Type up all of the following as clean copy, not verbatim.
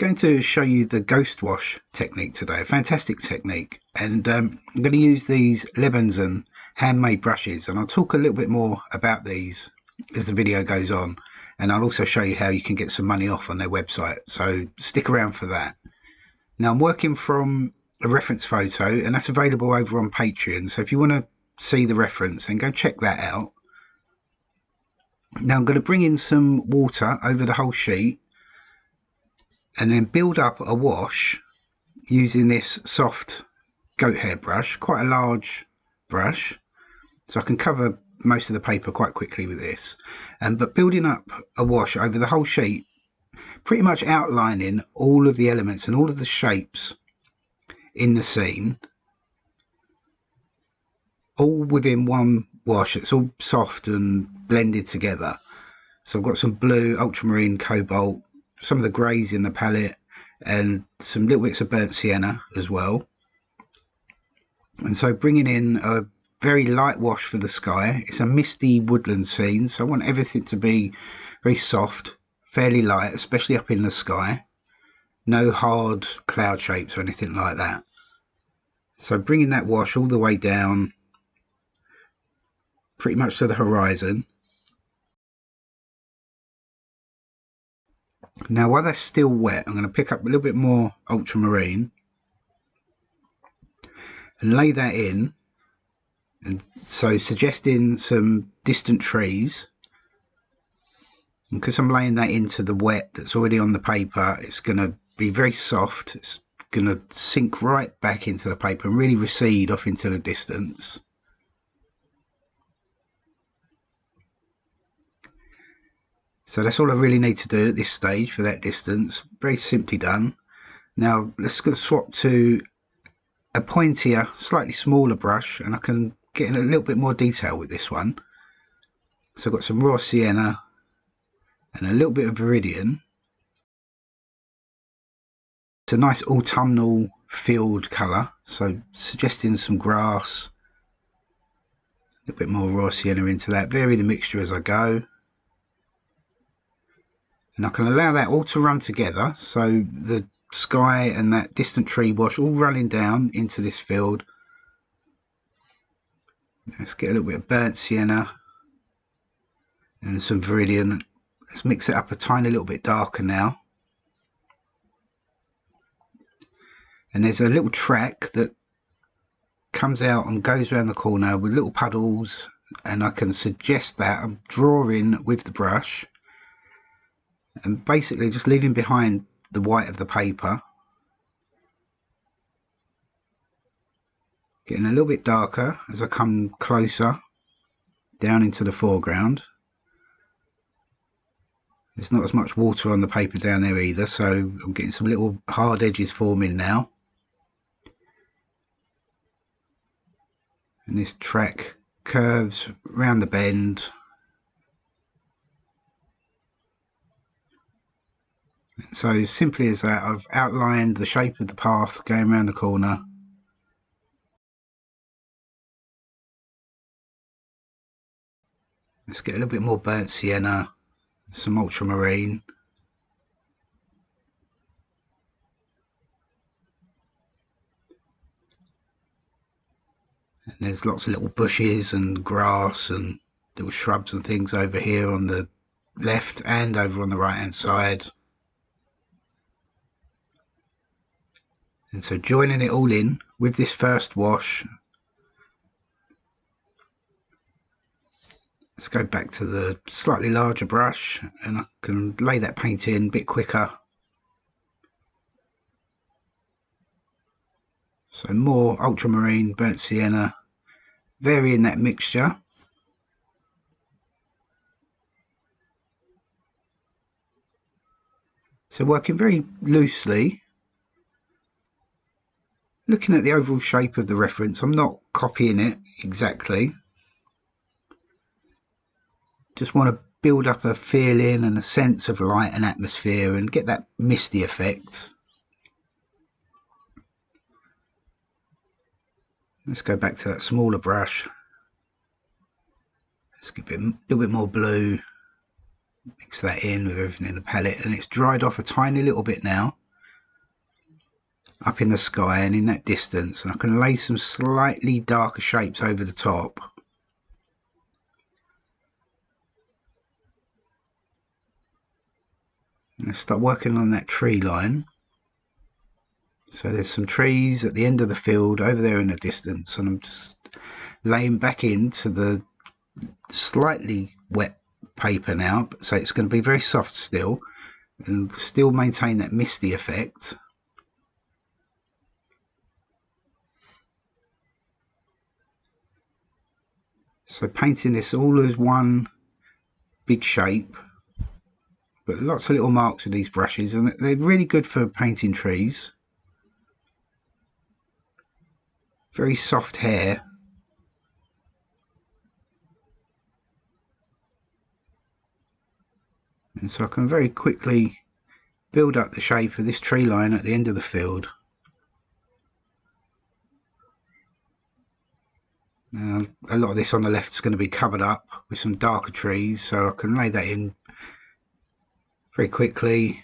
going to show you the ghost wash technique today, a fantastic technique, and I'm going to use these Lebanson handmade brushes, and I'll talk a little bit more about these as the video goes on, and I'll also show you how you can get some money off on their website, so stick around for that. Now I'm working from a reference photo, and that's available over on Patreon, so if you want to see the reference then go check that out. Now I'm going to bring in some water over the whole sheet and then build up a wash using this soft goat hair brush, quite a large brush, so I can cover most of the paper quite quickly with this, but building up a wash over the whole sheet, pretty much outlining all of the elements and all of the shapes in the scene, all within one wash. It's all soft and blended together. So I've got some blue, ultramarine, cobalt, some of the greys in the palette, and some little bits of burnt sienna as well. And so bringing in a very light wash for the sky. It's a misty woodland scene, so I want everything to be very soft, fairly light, especially up in the sky. No hard cloud shapes or anything like that. So bringing that wash all the way down, pretty much to the horizon. Now while that's still wet, I'm going to pick up a little bit more ultramarine and lay that in, and so suggesting some distant trees. And because I'm laying that into the wet that's already on the paper, it's going to be very soft. It's going to sink right back into the paper and really recede off into the distance. So that's all I really need to do at this stage for that distance. Very simply done. Now let's go swap to a pointier, slightly smaller brush, and I can get in a little bit more detail with this one. So I've got some raw sienna and a little bit of viridian. It's a nice autumnal field colour, so suggesting some grass, a little bit more raw sienna into that, vary the mixture as I go. And I can allow that all to run together, so the sky and that distant tree wash all running down into this field. Let's get a little bit of burnt sienna and some viridian. Let's mix it up a tiny little bit darker now. And there's a little track that comes out and goes around the corner with little puddles, and I can suggest that I'm drawing with the brush and basically just leaving behind the white of the paper, getting a little bit darker as I come closer down into the foreground. There's not as much water on the paper down there either, so I'm getting some little hard edges forming now. And this track curves round the bend. So simply as that, I've outlined the shape of the path going around the corner. Let's get a little bit more burnt sienna, some ultramarine. And there's lots of little bushes and grass and little shrubs and things over here on the left and over on the right hand side. And so joining it all in with this first wash. Let's go back to the slightly larger brush, and I can lay that paint in a bit quicker. So more ultramarine, burnt sienna, varying that mixture. So working very loosely. Looking at the overall shape of the reference, I'm not copying it exactly. Just want to build up a feeling and a sense of light and atmosphere and get that misty effect. Let's go back to that smaller brush. Let's give it a little bit more blue. Mix that in with everything in the palette, and it's dried off a tiny little bit now. up in the sky and in that distance, and I can lay some slightly darker shapes over the top. And let's start working on that tree line. So there's some trees at the end of the field over there in the distance, and I'm just laying back into the slightly wet paper now, so it's going to be very soft still and still maintain that misty effect. So painting this all as one big shape, but lots of little marks with these brushes, and they're really good for painting trees. Very soft hair. And so I can very quickly build up the shape of this tree line at the end of the field. Now, a lot of this on the left is going to be covered up with some darker trees, so I can lay that in very quickly.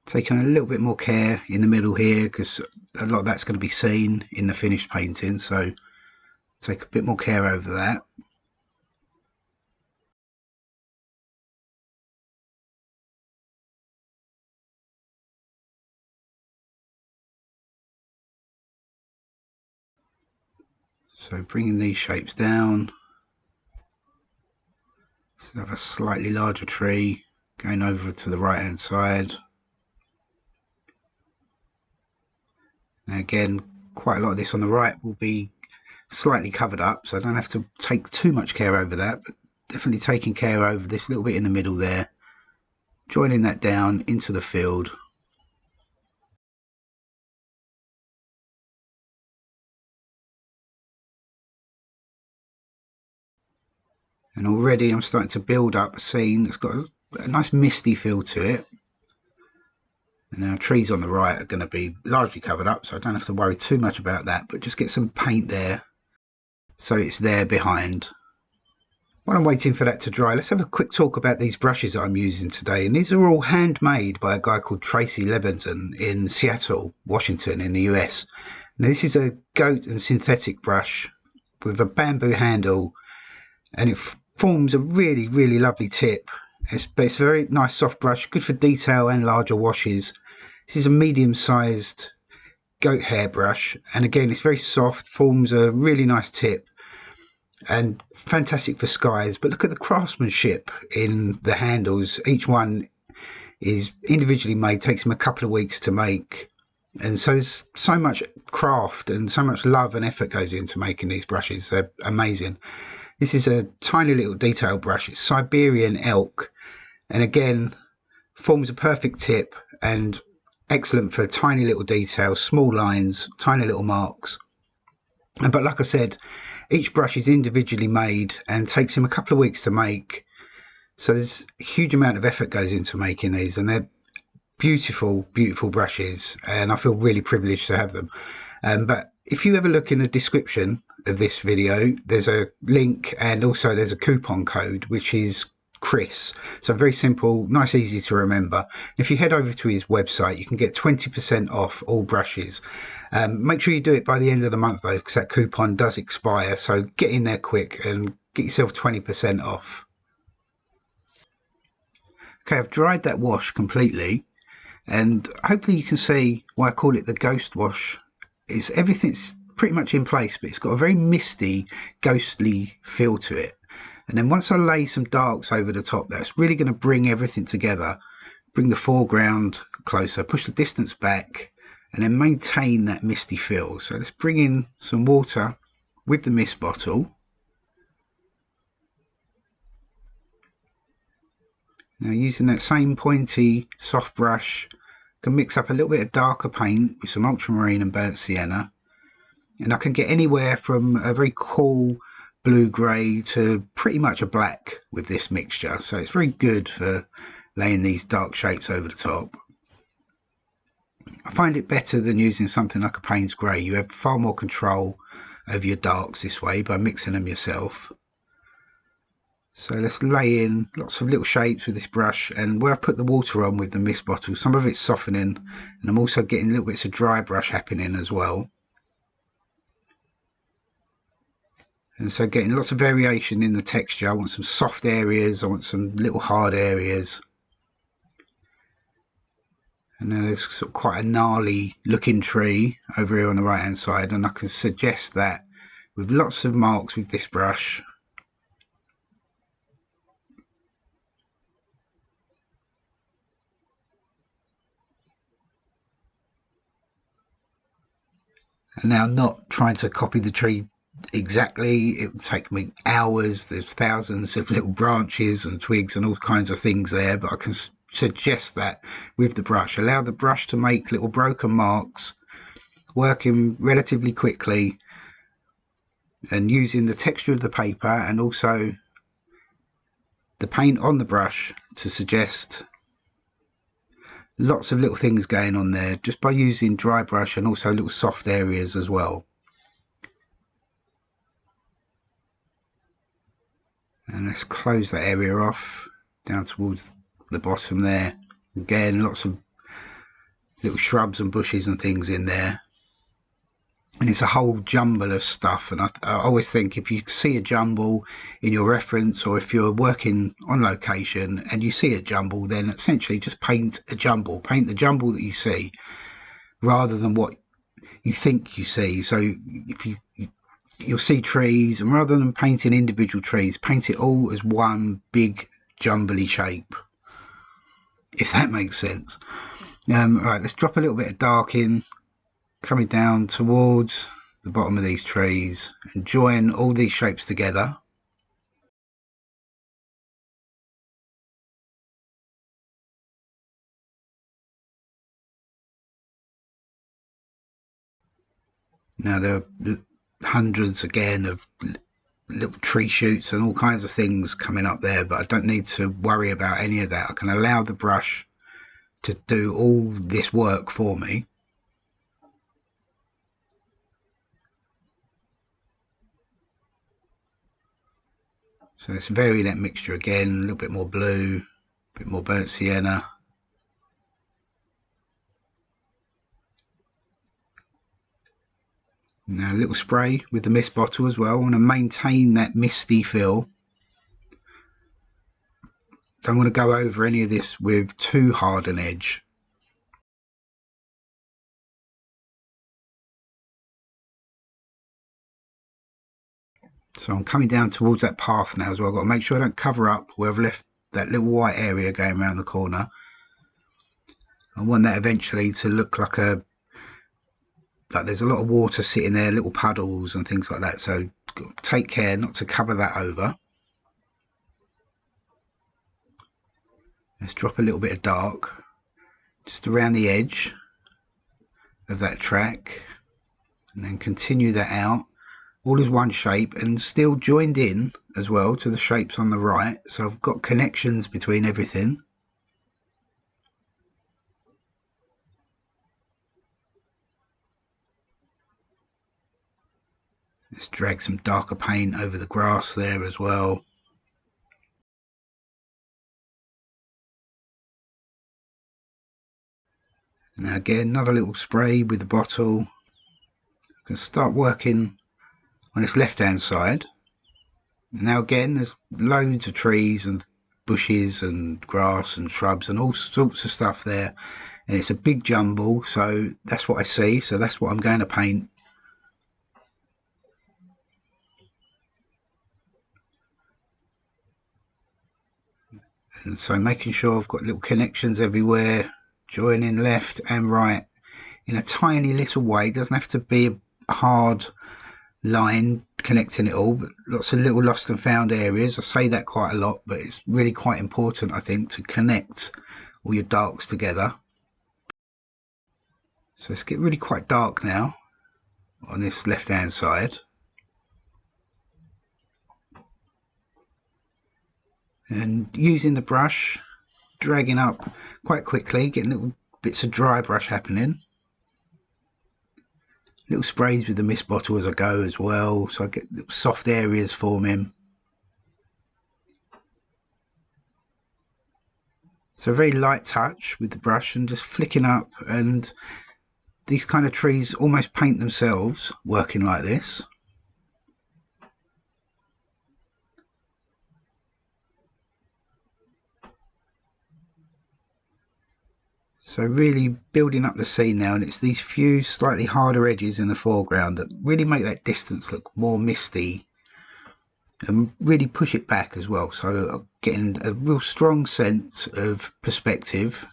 Taking a little bit more care in the middle here, because a lot of that's going to be seen in the finished painting, so take a bit more care over that. So bringing these shapes down. So have a slightly larger tree going over to the right hand side. Now again, quite a lot of this on the right will be slightly covered up, so I don't have to take too much care over that, but definitely taking care over this little bit in the middle there, joining that down into the field. And already I'm starting to build up a scene that's got a nice misty feel to it. And now trees on the right are going to be largely covered up, so I don't have to worry too much about that, but just get some paint there so it's there behind. While I'm waiting for that to dry, let's have a quick talk about these brushes that I'm using today. And these are all handmade by a guy called Tracy Leventon in Seattle, Washington in the US. Now this is a goat and synthetic brush with a bamboo handle, and it forms a really, really lovely tip. But it's a very nice soft brush, good for detail and larger washes. This is a medium-sized goat hair brush, and again it's very soft, forms a really nice tip and fantastic for skies. But look at the craftsmanship in the handles. Each one is individually made, takes them a couple of weeks to make, and so there's so much craft and so much love and effort goes into making these brushes. They're amazing. This is a tiny little detail brush. It's Siberian elk, and again forms a perfect tip and excellent for tiny little details, small lines, tiny little marks. But like I said, each brush is individually made and takes him a couple of weeks to make, so there's a huge amount of effort goes into making these, and they're beautiful, beautiful brushes, and I feel really privileged to have them. But if you ever look in the description of this video, there's a link, and also there's a coupon code which is Chris. So very simple, nice, easy to remember. If you head over to his website, you can get 20% off all brushes. Make sure you do it by the end of the month though, because that coupon does expire, so get in there quick and get yourself 20% off. Okay, I've dried that wash completely, and hopefully you can see why I call it the ghost wash. It's everything's pretty much in place, but it's got a very misty, ghostly feel to it. And then once I lay some darks over the top, that's really going to bring everything together, bring the foreground closer, push the distance back, and then maintain that misty feel. So let's bring in some water with the mist bottle. Now using that same pointy soft brush, I can mix up a little bit of darker paint with some ultramarine and burnt sienna, and I can get anywhere from a very cool blue-grey to pretty much a black with this mixture, so it's very good for laying these dark shapes over the top. I find it better than using something like a Payne's grey. You have far more control over your darks this way by mixing them yourself. So let's lay in lots of little shapes with this brush, and where I put the water on with the mist bottle, some of it's softening, and I'm also getting little bits of dry brush happening as well. And so getting lots of variation in the texture. I want some soft areas, I want some little hard areas. And then there's sort of quite a gnarly looking tree over here on the right hand side, and I can suggest that with lots of marks with this brush. And now I'm not trying to copy the tree exactly. It would take me hours. There's thousands of little branches and twigs and all kinds of things there, but I can suggest that with the brush. Allow the brush to make little broken marks, working relatively quickly and using the texture of the paper and also the paint on the brush to suggest lots of little things going on there just by using dry brush and also little soft areas as well. And let's close that area off down towards the bottom there. Again, lots of little shrubs and bushes and things in there, and it's a whole jumble of stuff. And I always think if you see a jumble in your reference, or if you're working on location and you see a jumble, then essentially just paint a jumble. Paint the jumble that you see rather than what you think you see. So if you'll see trees, and rather than painting individual trees, paint it all as one big jumbly shape, if that makes sense. Right, let's drop a little bit of dark in, coming down towards the bottom of these trees, and join all these shapes together. Now there are hundreds again of little tree shoots and all kinds of things coming up there, but I don't need to worry about any of that. I can allow the brush to do all this work for me. So let's vary that mixture again, a little bit more blue, a bit more burnt sienna. Now a little spray with the mist bottle as well. I want to maintain that misty feel. Don't want to go over any of this with too hard an edge. So I'm coming down towards that path now as well. I've got to make sure I don't cover up where I've left that little white area going around the corner. I want that eventually to look like there's a lot of water sitting there, little puddles and things like that. So take care not to cover that over. Let's drop a little bit of dark just around the edge of that track, and then continue that out all as one shape and still joined in as well to the shapes on the right. So I've got connections between everything. Let's drag some darker paint over the grass there as well. Now again, another little spray with the bottle. I can start working on this left hand side. Now again, there's loads of trees and bushes and grass and shrubs and all sorts of stuff there, and it's a big jumble. So that's what I see, so that's what I'm going to paint. And so making sure I've got little connections everywhere, joining left and right in a tiny little way. It doesn't have to be a hard line connecting it all, but lots of little lost and found areas. I say that quite a lot, but it's really quite important, I think, to connect all your darks together. So let's get really quite dark now on this left hand side, and using the brush, dragging up quite quickly, getting little bits of dry brush happening, little sprays with the mist bottle as I go as well, so I get little soft areas forming. So a very light touch with the brush and just flicking up, and these kind of trees almost paint themselves working like this. So really building up the scene now, and it's these few slightly harder edges in the foreground that really make that distance look more misty and really push it back as well. So getting a real strong sense of perspective,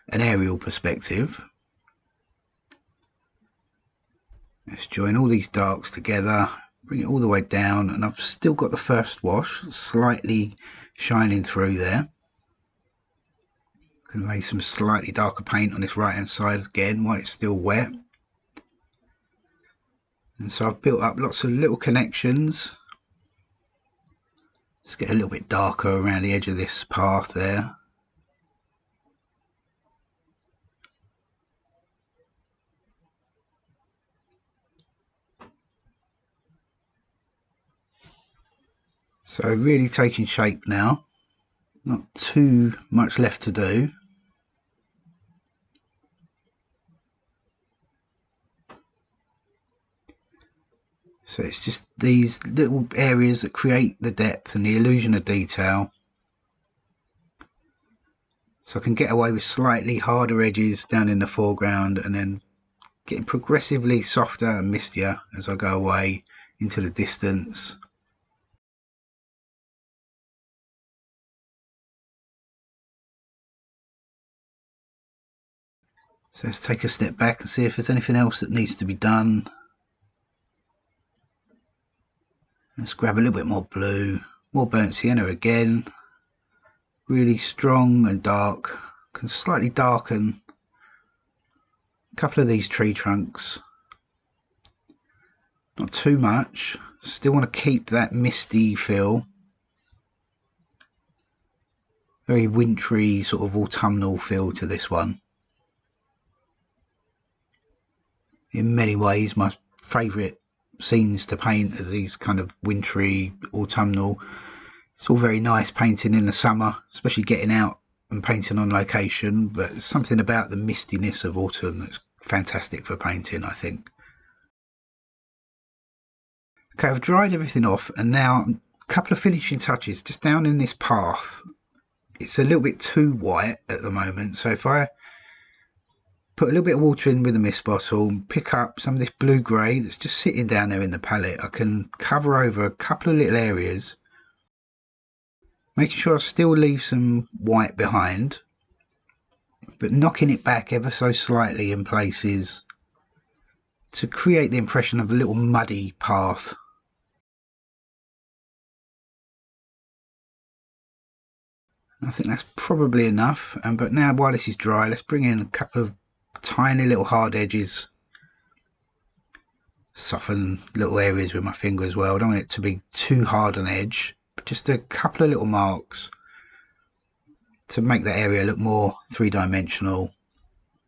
an aerial perspective. Let's join all these darks together, bring it all the way down, and I've still got the first wash slightly shining through there. Going to lay some slightly darker paint on this right hand side again while it's still wet. And so I've built up lots of little connections. Let's get a little bit darker around the edge of this path there. So really taking shape now. Not too much left to do. So it's just these little areas that create the depth and the illusion of detail. So I can get away with slightly harder edges down in the foreground and then getting progressively softer and mistier as I go away into the distance. So let's take a step back and see if there's anything else that needs to be done. Let's grab a little bit more blue, more burnt sienna again. Really strong and dark. Can slightly darken a couple of these tree trunks. Not too much. Still want to keep that misty feel. Very wintry, sort of autumnal feel to this one. In many ways, my favourite scenes to paint are these kind of wintry, autumnal. It's all very nice painting in the summer, especially getting out and painting on location, but there's something about the mistiness of autumn that's fantastic for painting, I think. Okay, I've dried everything off, and now a couple of finishing touches just down in this path. It's a little bit too white at the moment, so if I put a little bit of water in with a mist bottle and pick up some of this blue grey that's just sitting down there in the palette, I can cover over a couple of little areas, making sure I still leave some white behind, but knocking it back ever so slightly in places to create the impression of a little muddy path. I think that's probably enough, but now while this is dry, let's bring in a couple of tiny little hard edges, soften little areas with my finger as well. I don't want it to be too hard an edge, but just a couple of little marks to make that area look more three-dimensional.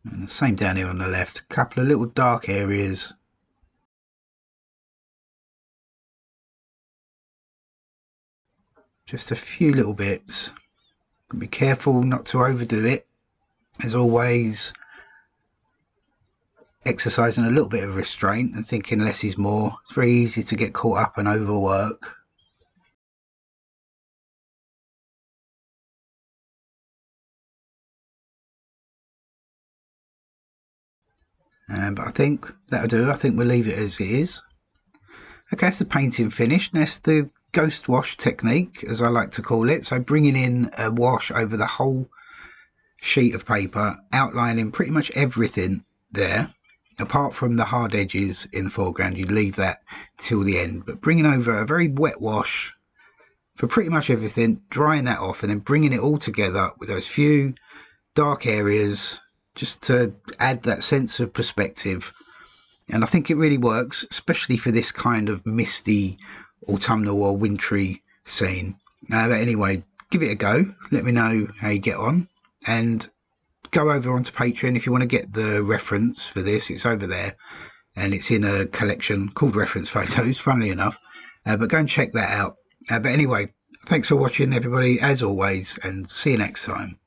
And the same down here on the left, a couple of little dark areas. Just a few little bits. Be careful not to overdo it, as always. Exercising a little bit of restraint and thinking less is more. It's very easy to get caught up and overwork. But I think that'll do. I think we'll leave it as it is. Okay, that's the painting finished. That's the ghost wash technique, as I like to call it. So bringing in a wash over the whole sheet of paper, outlining pretty much everything there. Apart from the hard edges in the foreground, you leave that till the end, but bringing over a very wet wash for pretty much everything, drying that off, and then bringing it all together with those few dark areas just to add that sense of perspective. And I think it really works, especially for this kind of misty autumnal or wintry scene. But anyway, give it a go. Let me know how you get on, and go over onto Patreon if you want to get the reference for this. It's over there, and it's in a collection called Reference Photos, funnily enough. But go and check that out. But anyway, thanks for watching, everybody, as always, and see you next time.